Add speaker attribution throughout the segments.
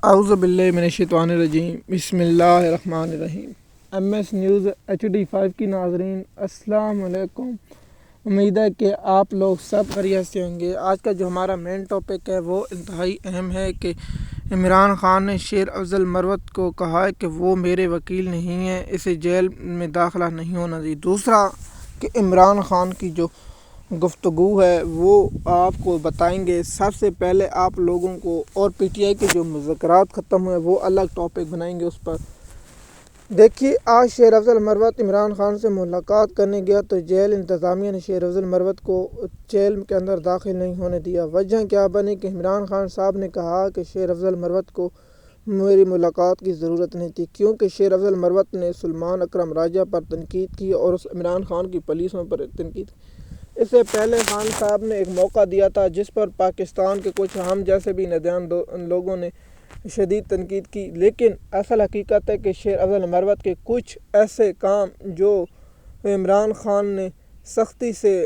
Speaker 1: اعوذ باللہ من الشیطان الرجیم، بسم اللہ الرحمن الرحیم۔ ایم ایس نیوز HD5 کی ناظرین السلام علیکم۔ امید ہے کہ آپ لوگ سب خیریت سے ہوں گے۔ آج کا جو ہمارا مین ٹاپک ہے وہ انتہائی اہم ہے کہ عمران خان نے شیر افضل مروت کو کہا ہے کہ وہ میرے وکیل نہیں ہیں، اسے جیل میں داخلہ نہیں ہونا چاہیے۔ دوسرا کہ عمران خان کی جو گفتگو ہے وہ آپ کو بتائیں گے۔ سب سے پہلے آپ لوگوں کو اور پی ٹی آئی کے جو مذاکرات ختم ہوئے وہ الگ ٹاپک بنائیں گے اس پر۔ دیکھیے، آج شیر افضل مروت عمران خان سے ملاقات کرنے گیا تو جیل انتظامیہ نے شیر افضل مروت کو جیل کے اندر داخل نہیں ہونے دیا۔ وجہ کیا بنی کہ عمران خان صاحب نے کہا کہ شیر افضل مروت کو میری ملاقات کی ضرورت نہیں تھی، کیونکہ شیر افضل مروت نے سلمان اکرم راجہ پر تنقید کی اور اس عمران خان کی پالیسیوں پر تنقید کی۔ اس سے پہلے خان صاحب نے ایک موقع دیا تھا جس پر پاکستان کے کچھ ہم جیسے بھی ندیان لوگوں نے شدید تنقید کی، لیکن اصل حقیقت ہے کہ شیر افضل مروت کے کچھ ایسے کام جو عمران خان نے سختی سے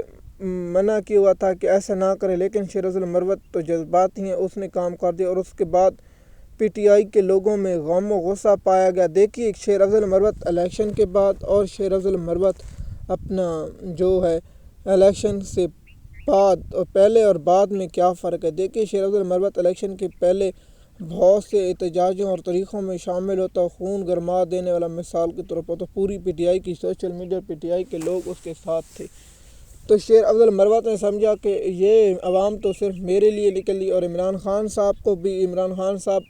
Speaker 1: منع کیا ہوا تھا کہ ایسا نہ کرے، لیکن شیر افضل مروت تو جذباتی ہیں، اس نے کام کر دیا اور اس کے بعد پی ٹی آئی کے لوگوں میں غم و غصہ پایا گیا۔ دیکھیے، شیر افضل مروت الیکشن کے بعد اور شیر افضل مروت اپنا جو ہے الیکشن سے بعد اور پہلے اور بعد میں کیا فرق ہے۔ دیکھیے، شیر افضل مروت الیکشن کے پہلے بہت سے احتجاجوں اور طریقوں میں شامل ہوتا، خون گرما دینے والا مثال کے طور پر، تو پوری پی ٹی آئی کی social media P T I کے لوگ اس کے ساتھ تھے۔ تو شیر افضل مروت نے سمجھا کہ یہ عوام تو صرف میرے لیے نکلی، اور عمران خان صاحب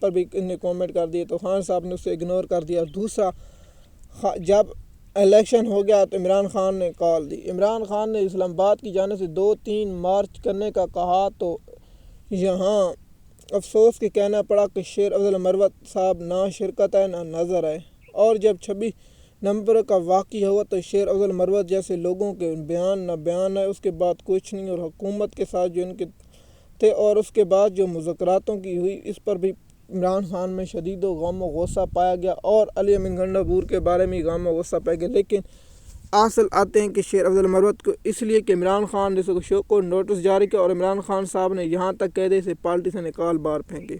Speaker 1: پر بھی ان نے کامنٹ کر دیے تو خان صاحب نے اسے اگنور کر دیا۔ دوسرا، جب الیکشن ہو گیا تو عمران خان نے کال دی۔ عمران خان نے اسلام آباد کی جانب سے 2-3 مارچ کرنے کا کہا تو یہاں افسوس کے کہنا پڑا کہ شیر افضل مروت صاحب نہ شرکت ہے نہ نظر آئے، اور جب 26 نومبر کا واقعہ ہوا تو شیر افضل مروت جیسے لوگوں کے بیان ہے، اس کے بعد کچھ نہیں، اور حکومت کے ساتھ جو ان کے تھے اور اس کے بعد جو مذاکراتوں کی ہوئی اس پر بھی عمران خان میں شدید و غم و غصہ پایا گیا، اور علی امین گنڈابور کے بارے میں غم و غصہ پایا گیا۔ لیکن اصل آتے ہیں کہ شیر افضل مروت کو اس لیے کہ عمران خان نے شو کو نوٹس جاری کیا اور عمران خان صاحب نے یہاں تک کہہ دے سے پارٹی سے نکال باہر پھینکے۔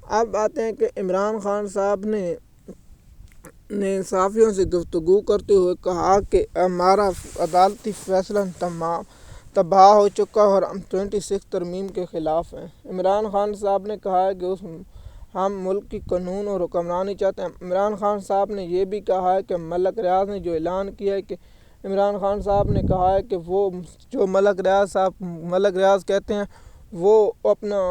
Speaker 1: اب آتے ہیں کہ عمران خان صاحب نے صحافیوں سے گفتگو کرتے ہوئے کہا کہ ہمارا عدالتی فیصلہ تباہ ہو چکا ہے اور ہم 26 ترمیم کے خلاف ہیں۔ عمران خان صاحب نے کہا ہے کہ ہم ملک کی قانون اور حکمرانی چاہتے ہیں۔ عمران خان صاحب نے یہ بھی کہا ہے کہ ملک ریاض نے جو اعلان کیا ہے کہ عمران خان صاحب نے کہا ہے کہ وہ جو ملک ریاض کہتے ہیں وہ اپنا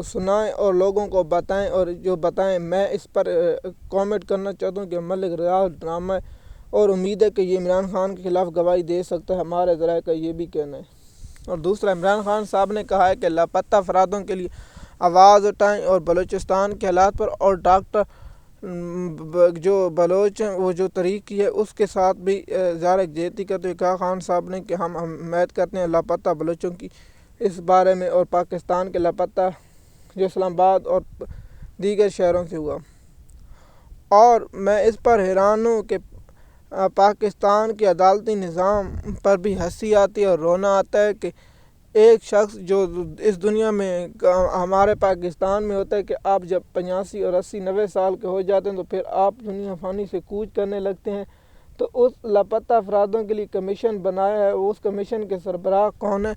Speaker 1: سنائیں اور لوگوں کو بتائیں، اور جو بتائیں میں اس پر کامنٹ کرنا چاہتا ہوں کہ ملک ریاض ڈرامہ ہے، اور امید ہے کہ یہ عمران خان کے خلاف گواہی دے سکتا ہے، ہمارے ذرائع کا یہ بھی کہنا ہے۔ اور دوسرا، عمران خان صاحب نے کہا ہے کہ لاپتہ افرادوں کے لیے آواز اٹھائیں، اور بلوچستان کے حالات پر اور ڈاکٹر جو بلوچ ہیں وہ جو تحریک کی ہے اس کے ساتھ بھی اظہار یکجہتی کرتے ہوئے کہا خان صاحب نے کہ ہم حمایت کرتے ہیں لاپتہ بلوچوں کی اس بارے میں، اور پاکستان کے لاپتہ جو اسلام آباد اور دیگر شہروں سے ہوا۔ اور میں اس پر حیران ہوں کہ پاکستان کے عدالتی نظام پر بھی ہنسی آتی ہے اور رونا آتا ہے کہ ایک شخص جو اس دنیا میں ہمارے پاکستان میں ہوتا ہے کہ آپ جب 85 اور 80 90 سال کے ہو جاتے ہیں تو پھر آپ دنیا فانی سے کوچ کرنے لگتے ہیں، تو اس لاپتہ افرادوں کے لیے کمیشن بنایا ہے۔ اس کمیشن کے سربراہ کون ہے؟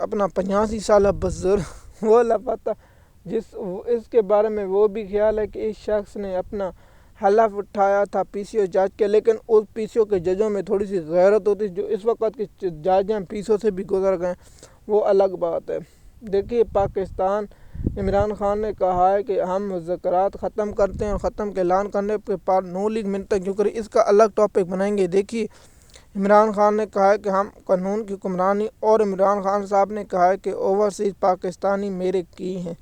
Speaker 1: اپنا 85 سالہ بزرگ وہ لاپتہ اس کے بارے میں وہ بھی خیال ہے کہ اس شخص نے اپنا حلف اٹھایا تھا پی سی او جج کے، لیکن اس پی سی او کے ججوں میں تھوڑی سی غیرت ہوتی ہے، جو اس وقت کے جج ہیں پی سی او سے بھی گزر گئے، وہ الگ بات ہے۔ دیکھیے، پاکستان عمران خان نے کہا ہے کہ ہم مذاکرات ختم کرتے ہیں، اور ختم کے اعلان کرنے کے بعد نو لیگ منتخب کیوں کرے، اس کا الگ ٹاپک بنائیں گے۔ دیکھیے، عمران خان نے کہا ہے کہ ہم قانون کی حکمرانی، اور عمران خان صاحب نے کہا ہے کہ اوورسیز پاکستانی میرے کی ہیں۔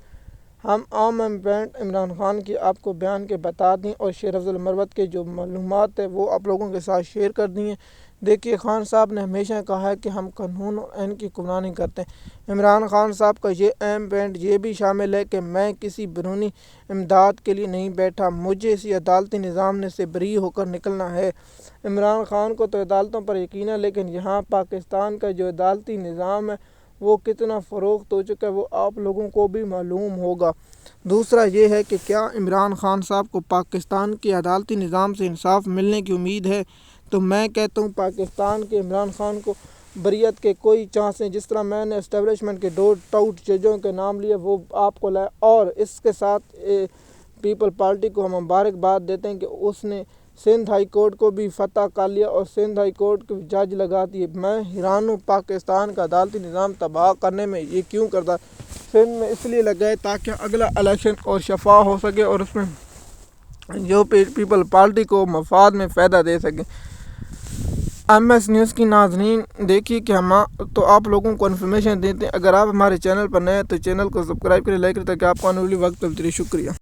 Speaker 1: ہم عام پوائنٹ عمران خان کی آپ کو بیان کے بتا دیں، اور شیر افضل مروت کے جو معلومات ہیں وہ آپ لوگوں کے ساتھ شیئر کر دی ہیں۔ دیکھیے، خان صاحب نے ہمیشہ کہا ہے کہ ہم قانون اور آئین کی حکمرانی کرتے ہیں۔ عمران خان صاحب کا یہ اہم پوائنٹ یہ بھی شامل ہے کہ میں کسی بیرونی امداد کے لیے نہیں بیٹھا، مجھے اسی عدالتی نظام سے بری ہو کر نکلنا ہے۔ عمران خان کو تو عدالتوں پر یقین ہے، لیکن یہاں پاکستان کا جو عدالتی نظام ہے وہ کتنا فروخت ہو چکا ہے وہ آپ لوگوں کو بھی معلوم ہوگا۔ دوسرا یہ ہے کہ کیا عمران خان صاحب کو پاکستان کے عدالتی نظام سے انصاف ملنے کی امید ہے؟ تو میں کہتا ہوں پاکستان کے عمران خان کو بریت کے کوئی چانس نہیں۔ جس طرح میں نے اسٹیبلشمنٹ کے 2 ٹاؤٹ ججوں کے نام لیے وہ آپ کو لائے، اور اس کے ساتھ پیپل پارٹی کو ہم مبارکباد دیتے ہیں کہ اس نے سندھ ہائی کورٹ کو بھی فتح کر لیا اور سندھ ہائی کورٹ کے جج لگا دیے۔ میں حیران ہوں پاکستان کا عدالتی نظام تباہ کرنے میں یہ کیوں کرتا ہے۔ سندھ میں اس لیے لگا ہے تاکہ اگلا الیکشن اور شفاف ہو سکے اور اس میں جو پیپل پارٹی کو مفاد میں فائدہ دے سکے۔ ایم ایس نیوز کی ناظرین دیکھیے کہ ہم تو آپ لوگوں کو انفارمیشن دیتے ہیں۔ اگر آپ ہمارے چینل پر نئے ہیں تو چینل کو سبسکرائب کریں، لائک کریں تاکہ آپ کو آنے والی وقت ملتی رہے۔ شکریہ۔